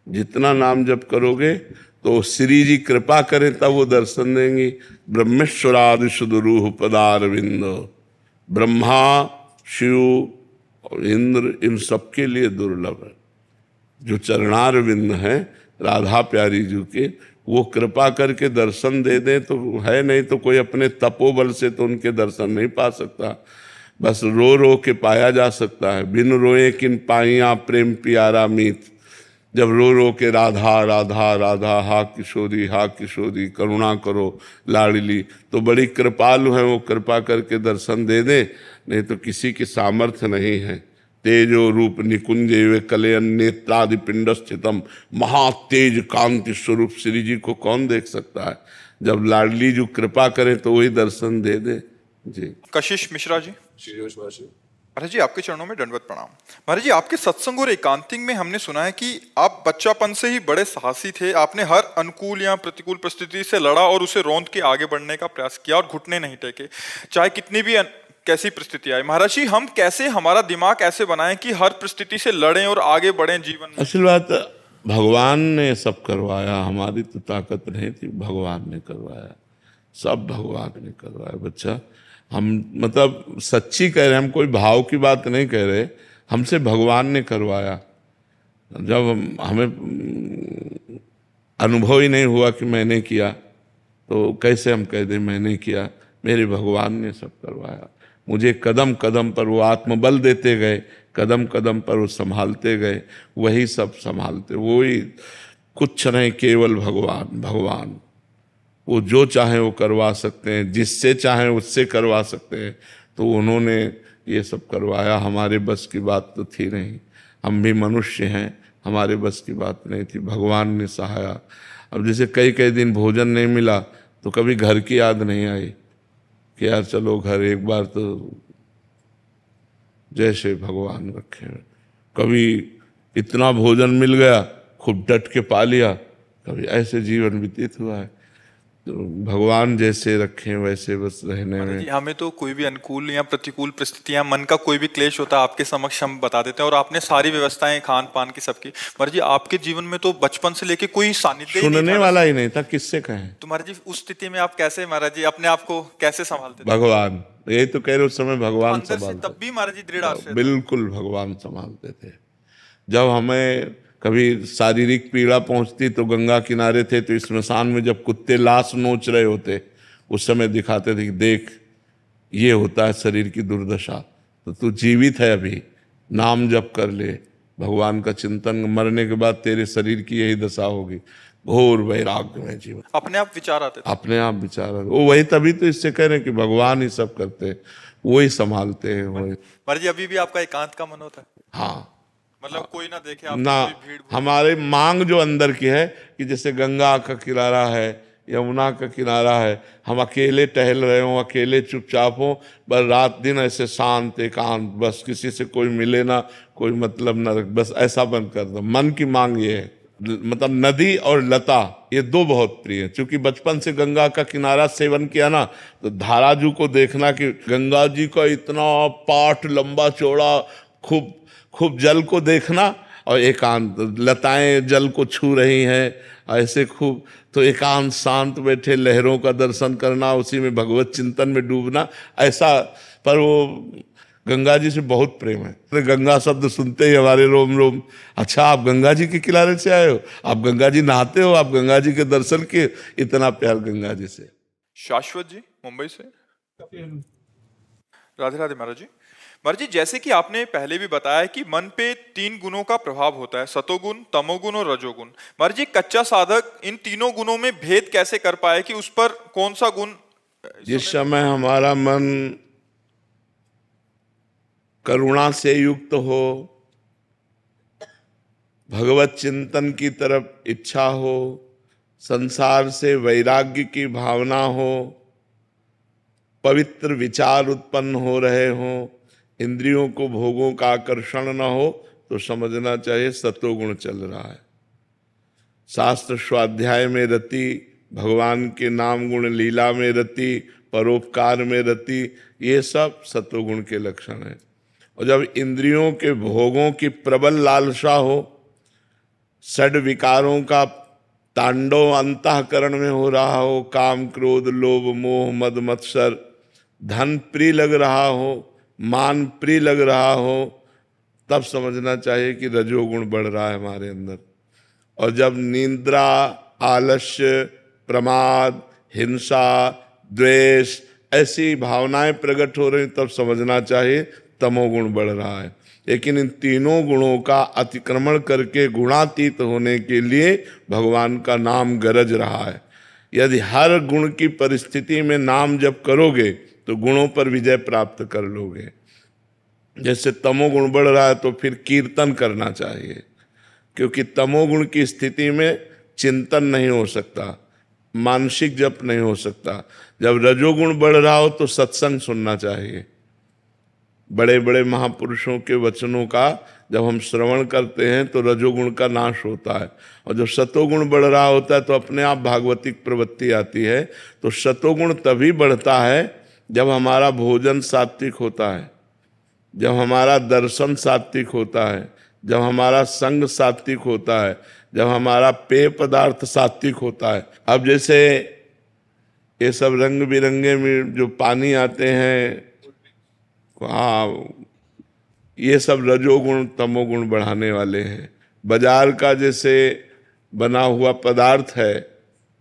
जितना नाम जप करोगे तो श्री जी कृपा करें तब वो दर्शन देंगी। ब्रह्मेश्वरादि सुदुरूह पदारविंदो, ब्रह्मा, शिव और इंद्र इन सबके लिए दुर्लभ है। जो चरणारविंद हैं राधा प्यारी जी के, वो कृपा करके दर्शन दे दें तो है, नहीं तो कोई अपने तपोबल से तो उनके दर्शन नहीं पा सकता। बस रो रो के पाया जा सकता है। बिन रोए किन पाइया प्रेम प्यारा मीत। जब रो रो के राधा राधा राधा हा किशोरी करुणा करो लाडली, तो बड़ी कृपालु है वो, कृपा करके दर्शन दे दे। नहीं तो किसी की सामर्थ्य नहीं है। तेजो रूप निकुंज वे कलयन नेत्रादि पिंड स्थितम, महातेज कांति स्वरूप श्री जी को कौन देख सकता है। जब लाडली जो कृपा करे तो वही दर्शन दे दे जी। कशिश मिश्रा जी। श्री योश महर्षि। महाराज जी आपके चरणों में दंडवत प्रणाम। महाराज जी आपके सत्संग और एकांतिक में हमने सुना है कि आप बच्चापन से ही बड़े साहसी थे। आपने हर अनुकूल या प्रतिकूल परिस्थिति से लड़ा और उसे रौंद के आगे बढ़ने का प्रयास किया और घुटने नहीं टेके, चाहे कितनी भी कैसी परिस्थिति आए। महाराज जी हम कैसे हमारा दिमाग ऐसे बनाएं कि हर परिस्थिति से लड़ें और आगे बढ़ें जीवन में? असल बात भगवान ने सब करवाया, हमारी तो ताकत नहीं थी, भगवान ने करवाया, सब भगवान ने करवाया बच्चा। हम मतलब सच्ची कह रहे हैं, हम कोई भाव की बात नहीं कह रहे, हमसे भगवान ने करवाया। जब हमें अनुभव ही नहीं हुआ कि मैंने किया, तो कैसे हम कह दें मैंने किया? मेरे भगवान ने सब करवाया। मुझे कदम कदम पर वो आत्मबल देते गए, कदम कदम पर वो संभालते गए, वही सब संभालते, वही कुछ नहीं, केवल भगवान। भगवान वो जो चाहे वो करवा सकते हैं, जिससे चाहे उससे करवा सकते हैं, तो उन्होंने ये सब करवाया। हमारे बस की बात तो थी नहीं, हम भी मनुष्य हैं, हमारे बस की बात नहीं थी, भगवान ने सहाया। अब जैसे कई कई दिन भोजन नहीं मिला तो कभी घर की याद नहीं आई कि यार चलो घर एक बार तो जैसे भगवान रखे। कभी इतना भोजन मिल गया खूब डट के पा लिया, कभी ऐसे जीवन व्यतीत हुआ है। तो भगवान जैसे रखें वैसे बस रहने में। हमें तो कोई भी अनुकूल या प्रतिकूल परिस्थितियां, मन का कोई भी क्लेश होता है आपके समक्ष हम बता देते हैं, और आपने सारी व्यवस्थाएं खान पान की सबकी। महाराज जी आपके जीवन में तो बचपन से लेके कोई सानिध्य सुनने वाला ही नहीं था, किससे कहें? तो महाराज जी उस स्थिति में आप कैसे महाराज जी अपने आप को कैसे संभालते थे? भगवान, यही तो कह रहे उस समय भगवान अंदर से संभालते, तब भी महाराज जी दृढ़ आश्रय था। बिल्कुल भगवान संभालते थे। जब हमें कभी शारीरिक पीड़ा पहुंचती तो गंगा किनारे थे, तो स्मशान में जब कुत्ते लाश नोच रहे होते उस समय दिखाते थे कि देख ये होता है शरीर की दुर्दशा, तो तू जीवित है अभी, नाम जप कर ले, भगवान का चिंतन, मरने के बाद तेरे शरीर की यही दशा होगी। घोर वैराग्य में जीवन, अपने आप विचार आते थे। अपने आप विचार वो वही, तभी तो इससे कह रहे हैं कि भगवान ही सब करते हैं, वही संभालते हैं वही। महाराज जी अभी भी आपका एकांत का मन होता है? हाँ, मतलब कोई ना देखे आप, ना कोई भीड़ हमारे मांग जो अंदर की है कि जैसे गंगा का किनारा है, यमुना का किनारा है, हम अकेले टहल रहे हों, अकेले चुपचाप हों, बस रात दिन ऐसे शांत एकांत, बस किसी से कोई मिले ना, कोई मतलब ना, बस ऐसा बंद कर दो। मन की मांग ये है। मतलब नदी और लता ये दो बहुत प्रिय है। चूंकि बचपन से गंगा का किनारा सेवन किया ना, तो धाराजू को देखना कि गंगा जी का इतना पाट लंबा चौड़ा, खूब खूब जल को देखना, और एकांत लताएं जल को छू रही हैं ऐसे खूब, तो एकांत शांत बैठे लहरों का दर्शन करना, उसी में भगवत चिंतन में डूबना, ऐसा। पर वो गंगा जी से बहुत प्रेम है, तो गंगा शब्द सुनते ही हमारे रोम रोम, अच्छा आप गंगा जी के किनारे से आए हो, आप गंगा जी नहाते हो, आप गंगा जी के दर्शन किए, इतना प्यार गंगा जी से। शाश्वत जी मुंबई से। राधे राधे महाराज जी। महाराज जी जैसे कि आपने पहले भी बताया कि मन पे 3 गुणों का प्रभाव होता है, सतोगुण, तमोगुण और रजोगुण। महाराज जी कच्चा साधक इन तीनों गुणों में भेद कैसे कर पाए कि उस पर कौन सा गुण? जिस समय हमारा मन करुणा से युक्त हो, भगवत चिंतन की तरफ इच्छा हो, संसार से वैराग्य की भावना हो, पवित्र विचार उत्पन्न हो रहे हों, इंद्रियों को भोगों का आकर्षण न हो, तो समझना चाहिए सतोगुण चल रहा है। शास्त्र स्वाध्याय में रति, भगवान के नाम गुण लीला में रति, परोपकार में रति, ये सब सतोगुण के लक्षण हैं। और जब इंद्रियों के भोगों की प्रबल लालसा हो, षड विकारों का तांडव अंतःकरण में हो रहा हो, काम क्रोध लोभ मोह मद मत्सर, धन प्रिय लग रहा हो, मान प्रिय लग रहा हो, तब समझना चाहिए कि रजोगुण बढ़ रहा है हमारे अंदर। और जब निद्रा, आलस्य, प्रमाद, हिंसा, द्वेष, ऐसी भावनाएं प्रकट हो रही तब समझना चाहिए तमोगुण बढ़ रहा है। लेकिन इन तीनों गुणों का अतिक्रमण करके गुणातीत होने के लिए भगवान का नाम गरज रहा है। यदि हर गुण की परिस्थिति में नाम जप करोगे तो गुणों पर विजय प्राप्त कर लोगे। जैसे तमोगुण बढ़ रहा है तो फिर कीर्तन करना चाहिए, क्योंकि तमोगुण की स्थिति में चिंतन नहीं हो सकता, मानसिक जप नहीं हो सकता। जब रजोगुण बढ़ रहा हो तो सत्संग सुनना चाहिए। बड़े बड़े महापुरुषों के वचनों का जब हम श्रवण करते हैं तो रजोगुण का नाश होता है, और जब सतोगुण बढ़ रहा होता है तो अपने आप भागवतिक प्रवृत्ति आती है। तो सतोगुण तभी बढ़ता है जब हमारा भोजन सात्विक होता है, जब हमारा दर्शन सात्विक होता है, जब हमारा संग सात्विक होता है, जब हमारा पेय पदार्थ सात्विक होता है। अब जैसे ये सब रंग बिरंगे में जो पानी आते हैं, हाँ, ये सब रजोगुण तमोगुण बढ़ाने वाले हैं। बाजार का जैसे बना हुआ पदार्थ है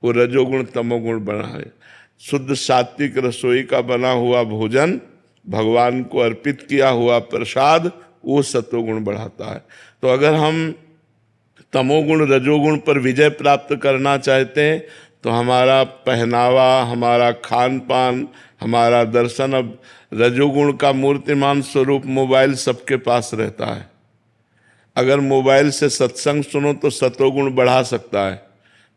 वो रजोगुण तमोगुण बढ़ाए। शुद्ध सात्विक रसोई का बना हुआ भोजन, भगवान को अर्पित किया हुआ प्रसाद, वो सतोगुण बढ़ाता है। तो अगर हम तमोगुण रजोगुण पर विजय प्राप्त करना चाहते हैं तो हमारा पहनावा, हमारा खान पान, हमारा दर्शन, अब रजोगुण का मूर्तिमान स्वरूप मोबाइल सबके पास रहता है। अगर मोबाइल से सत्संग सुनो तो सतोगुण बढ़ा सकता है,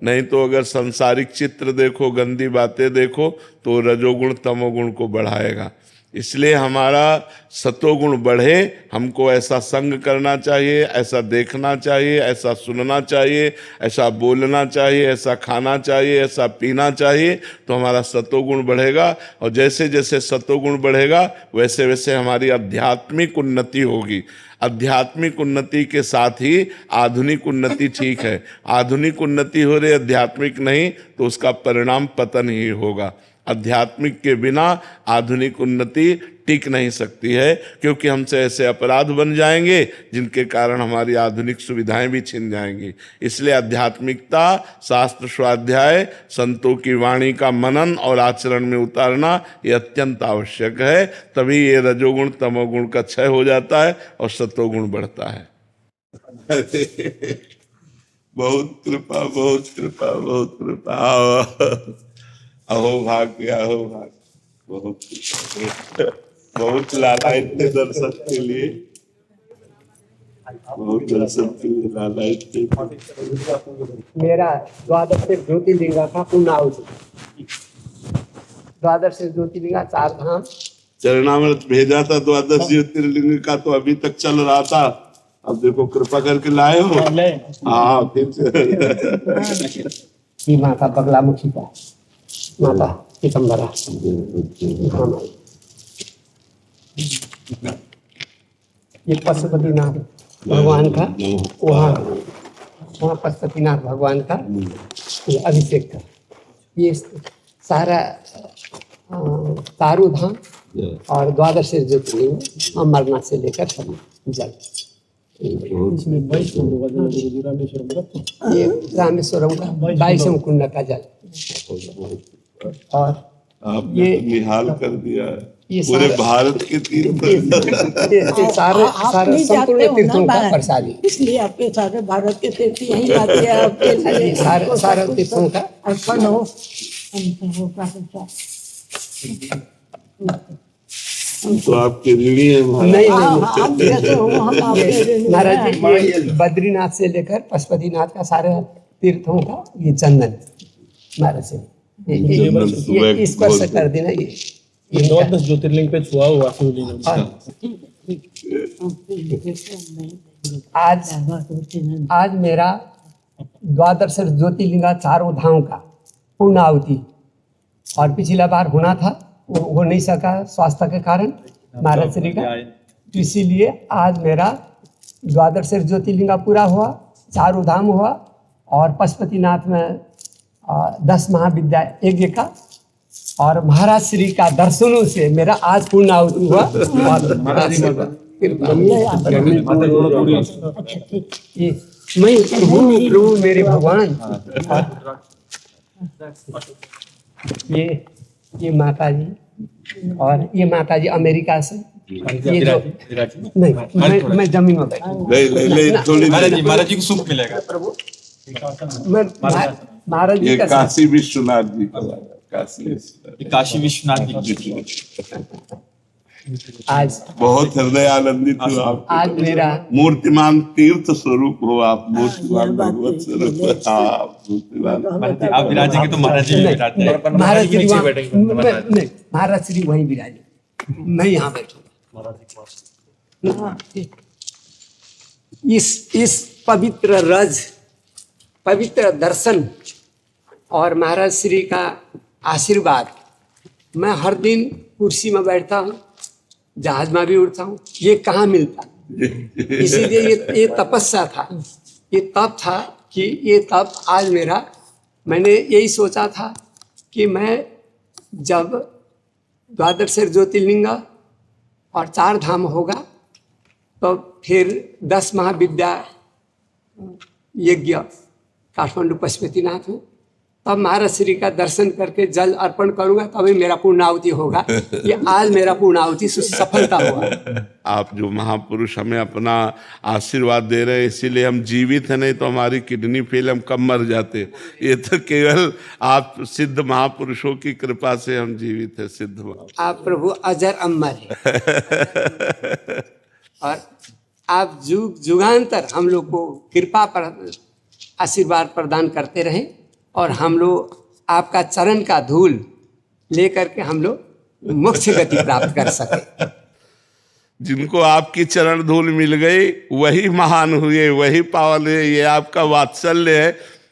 नहीं तो अगर सांसारिक चित्र देखो, गंदी बातें देखो तो रजोगुण तमोगुण को बढ़ाएगा। इसलिए हमारा सतोगुण बढ़े, हमको ऐसा संग करना चाहिए, ऐसा देखना चाहिए, ऐसा सुनना चाहिए, ऐसा बोलना चाहिए, ऐसा खाना चाहिए, ऐसा पीना चाहिए, तो हमारा सतोगुण बढ़ेगा। और जैसे जैसे सतोगुण बढ़ेगा वैसे वैसे हमारी आध्यात्मिक उन्नति होगी। आध्यात्मिक उन्नति के साथ ही आधुनिक उन्नति ठीक है। आधुनिक उन्नति हो रही, आध्यात्मिक नहीं, तो उसका परिणाम पतन ही होगा। आध्यात्मिक के बिना आधुनिक उन्नति टिक नहीं सकती है, क्योंकि हमसे ऐसे अपराध बन जाएंगे जिनके कारण हमारी आधुनिक सुविधाएं भी छिन जाएंगी। इसलिए आध्यात्मिकता, शास्त्र स्वाध्याय, संतों की वाणी का मनन और आचरण में उतारना ये अत्यंत आवश्यक है। तभी ये रजोगुण तमोगुण का क्षय हो जाता है और सतोगुण बढ़ता है। बहुत कृपा, बहुत कृपा, बहुत कृपा। अहो भाग्य, अहो भाग्य, बहुत लालायित थे दर्शन के लिए, बहुत दर्शन के लिए लालायित थे। मेरा द्वादश ज्योतिर्लिंग का पुण्य, द्वादश ज्योतिर्लिंग 4 धाम चरणामृत भेजा था द्वादश ज्योतिर्लिंग का, तो अभी तक चल रहा था। अब देखो कृपा करके लाए हो। हाँ, फिर ये माता बगलामुखी का, माता पीतम्बरा, ये पशुपतिनाथ भगवान का, वहाँ पशुपतिनाथ भगवान का ये अभिषेक का, ये सारा तारू धाम और द्वादश ज्योतिर्लिंग अमरनाथ से लेकर सब जल। ये रामेश्वरम का 22 कुंड का जल। और आपने ये निहाल कर दिया है ये पूरे सारा- भारत के तीर्थ। ये सारे संपूर्ण तीर्थों का प्रसादी, इसलिए आपके सारे भारत के तीर्थ यही आते हैं आपके लिए। सारे तीर्थों का अर्पण हो होगा। तो आपके ऋणी है नहीं आप जैसे हो हम आपके ऋणी महाराज हैं। जी, ये बद्रीनाथ से लेकर पशुपतिनाथ का सारे तीर्थों का ये चंदन महाराज जी, ये स्पर्श कर देना। ये द्वादश ज्योतिर्लिंग पे छुआ हुआ शिवलिंग। आज मेरा द्वादश ज्योतिर्लिंग 4 धाम का पूर्णाहुति, और पिछला बार होना था, वो हो नहीं सका स्वास्थ्य के कारण महाराज श्री का, तो इसीलिए आज मेरा द्वादश ज्योतिर्लिंग पूरा हुआ, 4 धाम हुआ, और पशुपतिनाथ में 10 महाविद्या यज्ञ का, और महाराज श्री का दर्शनों से मेरा आज पूर्णाहुति हुआ। और महाराज श्री का ये मैं प्रभु मेरे भगवान। ये माता जी, और ये माता जी अमेरिका से, ये जो नहीं मैं जमीन में बैठा हूँ। ले थोड़ी महाराज जी को सुख मिलेगा। मैं महाराज जी ये का काशी विश्वनाथ जी का काशी विश्वनाथ काशी विश्वनाथ जी। आज बहुत हृदय आनंदित हुआ आप। आज मेरा मूर्तिमान तीर्थ स्वरूप हो आप, मूर्तिमान भगवत स्वरूप आप, मूर्तिमान। आप विराजेंगे तो महाराज जी भी विराजते हैं। महाराज श्री नहीं, महाराज श्री वहीं विराजे, मैं यहाँ बैठूंगा। इस पवित्र रज, पवित्र दर्शन और महाराज श्री का आशीर्वाद, मैं हर दिन कुर्सी में बैठता हूँ, जहाज में भी उड़ता हूँ, ये कहाँ मिलता। इसीलिए ये तपस्या था, ये तप था कि ये तप आज मेरा, मैंने यही सोचा था कि मैं जब द्वादश ज्योतिर्लिंग और 4 धाम होगा तो फिर 10 महाविद्या यज्ञ काठमांडू पशुपतिनाथ में, तब महाराज श्री का दर्शन करके जल अर्पण करूंगा, तभी मेरा पूर्णाहुति होगा। ये आज मेरा पूर्णाहुति सफलता हुआ। आप जो महापुरुष हमें अपना आशीर्वाद दे रहे हैं, इसीलिए हम जीवित हैं, नहीं तो हमारी किडनी फेल, हम कब मर जाते। ये तो केवल आप सिद्ध महापुरुषों की कृपा से हम जीवित हैं। सिद्ध महापुरुष आप प्रभु अजर अमर है और आप जुग जुगांतर हम लोग को कृपा पर आशीर्वाद प्रदान करते रहें और हम लोग आपका चरण का धूल लेकर के हम लोग मोक्ष गति प्राप्त कर सके। जिनको आपकी चरण धूल मिल गई वही महान हुए, वही पावन हुए। ये आपका वात्सल्य है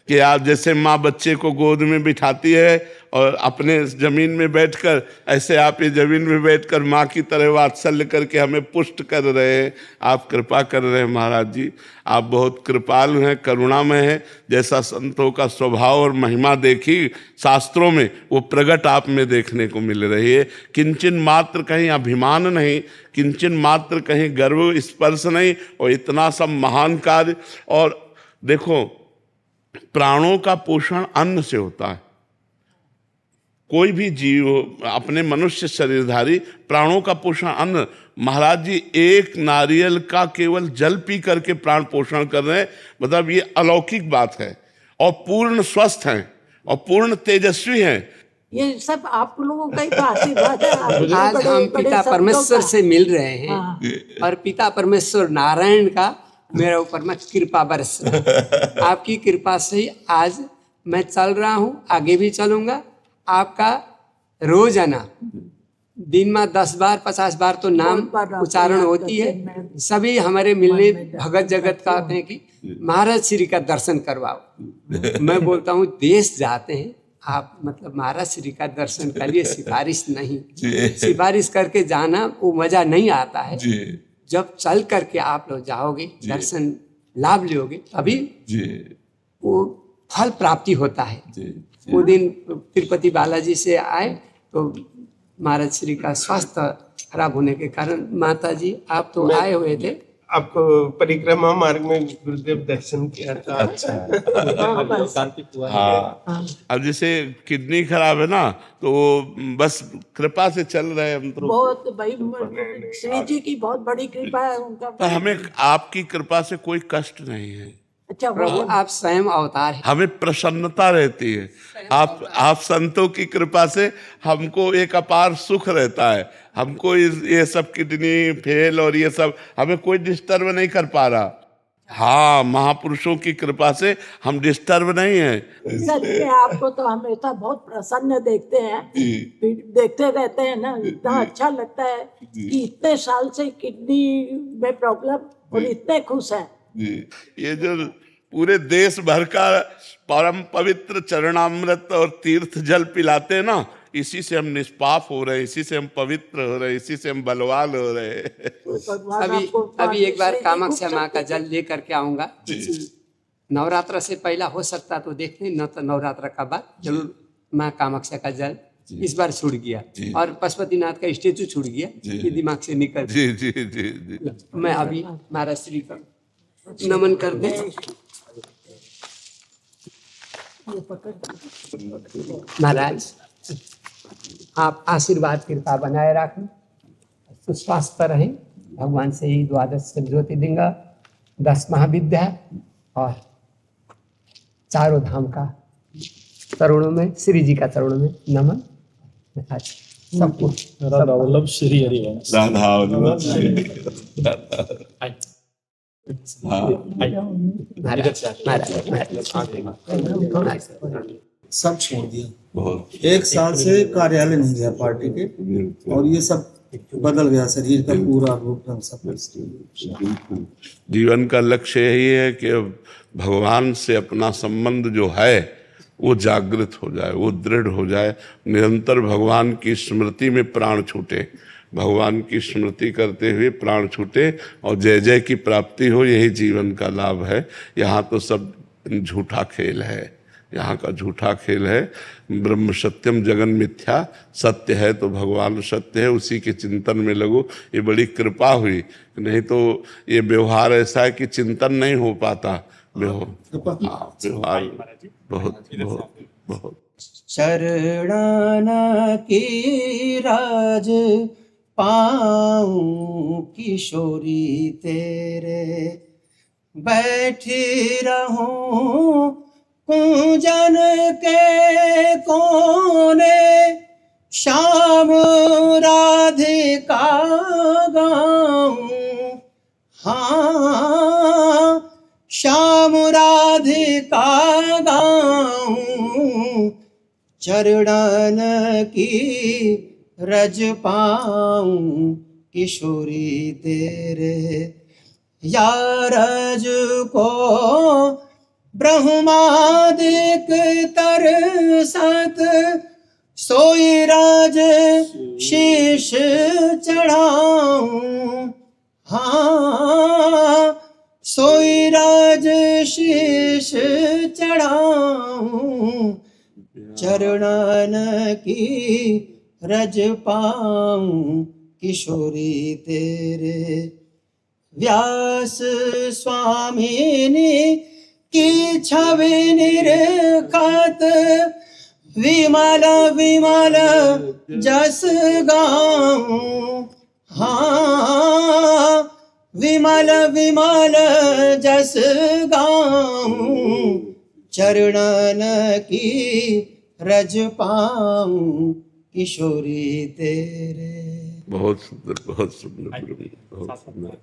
कि आप जैसे माँ बच्चे को गोद में बिठाती है और अपने जमीन में बैठकर, ऐसे आप ये जमीन में बैठकर माँ की तरह वात्सल्य करके हमें पुष्ट कर रहे हैं। आप कृपा कर रहे हैं महाराज जी, आप बहुत कृपालु हैं, करुणामय हैं। जैसा संतों का स्वभाव और महिमा देखी शास्त्रों में, वो प्रकट आप में देखने को मिल रही है। किंचन मात्र कहीं अभिमान नहीं, किंचन मात्र कहीं गर्व स्पर्श नहीं, और इतना सब महान कार्य। और देखो, प्राणों का पोषण अन्न से होता है। कोई भी जीव अपने मनुष्य शरीरधारी, प्राणों का पोषण अन्न। महाराज जी एक नारियल का केवल जल पी करके प्राण पोषण कर रहे हैं, मतलब ये अलौकिक बात है। और पूर्ण स्वस्थ हैं और पूर्ण तेजस्वी हैं। ये सब आप लोगों का ही तो आशीर्वाद है। आज हम पिता परमेश्वर से मिल रहे हैं और पिता परमेश्वर नारायण का मेरे ऊपर में कृपा बरस रहा है। आपकी कृपा से ही आज मैं चल रहा हूँ, आगे भी चलूंगा। आपका रोजाना दिन में 10 बार 50 बार तो नाम उच्चारण होती है। सभी हमारे मिलने भगत जगत कहते हैं कि महाराज श्री का दर्शन करवाओ। मैं बोलता हूँ देश जाते हैं आप, मतलब महाराज श्री का दर्शन के लिए सिफारिश नहीं, सिफारिश करके जाना वो मजा नहीं आता है। जब चल करके आप लोग जाओगे, दर्शन लाभ लोगे, तभी वो फल प्राप्ति होता है। वो दिन तिरुपति बालाजी से आए तो महाराज श्री का स्वास्थ्य खराब होने के कारण, माता जी आप तो आए हुए थे, आपको परिक्रमा मार्ग में गुरुदेव दर्शन किया था। अच्छा। हाँ, अब जैसे किडनी खराब है ना, तो बस कृपा से चल रहे हैं हम तो। बहुत भाई श्री जी की बहुत बड़ी कृपा है उनका। पर हमें आपकी कृपा से कोई कष्ट नहीं है। अच्छा प्रभु आप स्वयं अवतार हैं। हमें प्रसन्नता रहती है। आप संतों की कृपा से हमको एक अपार सुख रहता है। हमको ये सब किडनी फेल और ये सब हमें कोई डिस्टर्ब नहीं कर पा रहा। हाँ, महापुरुषों की कृपा से हम डिस्टर्ब नहीं हैं। सच में आपको तो हमेशा बहुत प्रसन्न देखते हैं, देखते रहते हैं ना, इतना अच्छा लगता है कि इतने साल से किडनी में प्रॉब्लम और इतने खुश हैं। ये जो पूरे देश भर का परम पवित्र चरणामृत और तीर्थ जल पिलाते हैं ना, इसी से हम निष्पाप हो रहे हैं, इसी से हम पवित्र हो रहे हैं, इसी से हम बलवान हो रहे हैं। अभी एक बार कामाख्या माँ का जल ले करके आऊंगा। नवरात्र से पहला हो सकता तो देखते, न तो नवरात्र का बाद जरूर माँ कामाख्या का जल इस बार छूट गया और पशुपतिनाथ का स्टेचू छूट गया, ये दिमाग से निकल। जी। मैं अभी महाराज श्री का नमन कर दे। महाराज आप आशीर्वाद कृपा बनाए रखें, सुस्वास्थ्य रहें। भगवान से ही द्वादश ज्योतिर्लिंग, 10 महाविद्या और चारों धाम का चरणों में, श्री जी का चरणों में नमन। सबको राधा वल्लभ श्री हरिवंश। राधा वल्लभ सब छोड़ दिया, बहुत 1 साल से कार्यालय नहीं गया पार्टी के, और ये सब बदल गया, शरीर का पूरा रूप रंग सब। बिल्कुल। जीवन का लक्ष्य यही है कि भगवान से अपना संबंध जो है वो जागृत हो जाए, वो दृढ़ हो जाए, निरंतर भगवान की स्मृति में प्राण छूटे, भगवान की स्मृति करते हुए प्राण छूटे और जय जय की प्राप्ति हो। यही जीवन का लाभ है। यहाँ तो सब झूठा खेल है, यहाँ का झूठा खेल है। ब्रह्म सत्यम जगन मिथ्या, सत्य है तो भगवान सत्य है, उसी के चिंतन में लगो। ये बड़ी कृपा हुई, नहीं तो ये व्यवहार ऐसा है कि चिंतन नहीं हो पाता। व्यवहार बहुत बहुत बहुत। चरणन की राज पाऊं किशोरी तेरे, बैठी रहूं पूजन के कोने, श्याम राधिका गाऊं। हाँ, श्याम राधिका गाऊं, चरणन की रज पाऊं किशोरी तेरे। या रज को ब्रह्मादिक तरसत, सोई राज शीश चढ़ाऊं। हाँ, सोई राज शीश चढ़ाऊं, चरणन की रज पाऊं किशोरी तेरे। व्यास स्वामिनी की छवि निरखत, विमल विमल जस गाऊं। हाँ, विमल विमल जस गाऊं, चरणन की रज पाऊं किशोरी तेरे। बहुत सुंदर, बहुत सुंदर, बहुत सुंदर।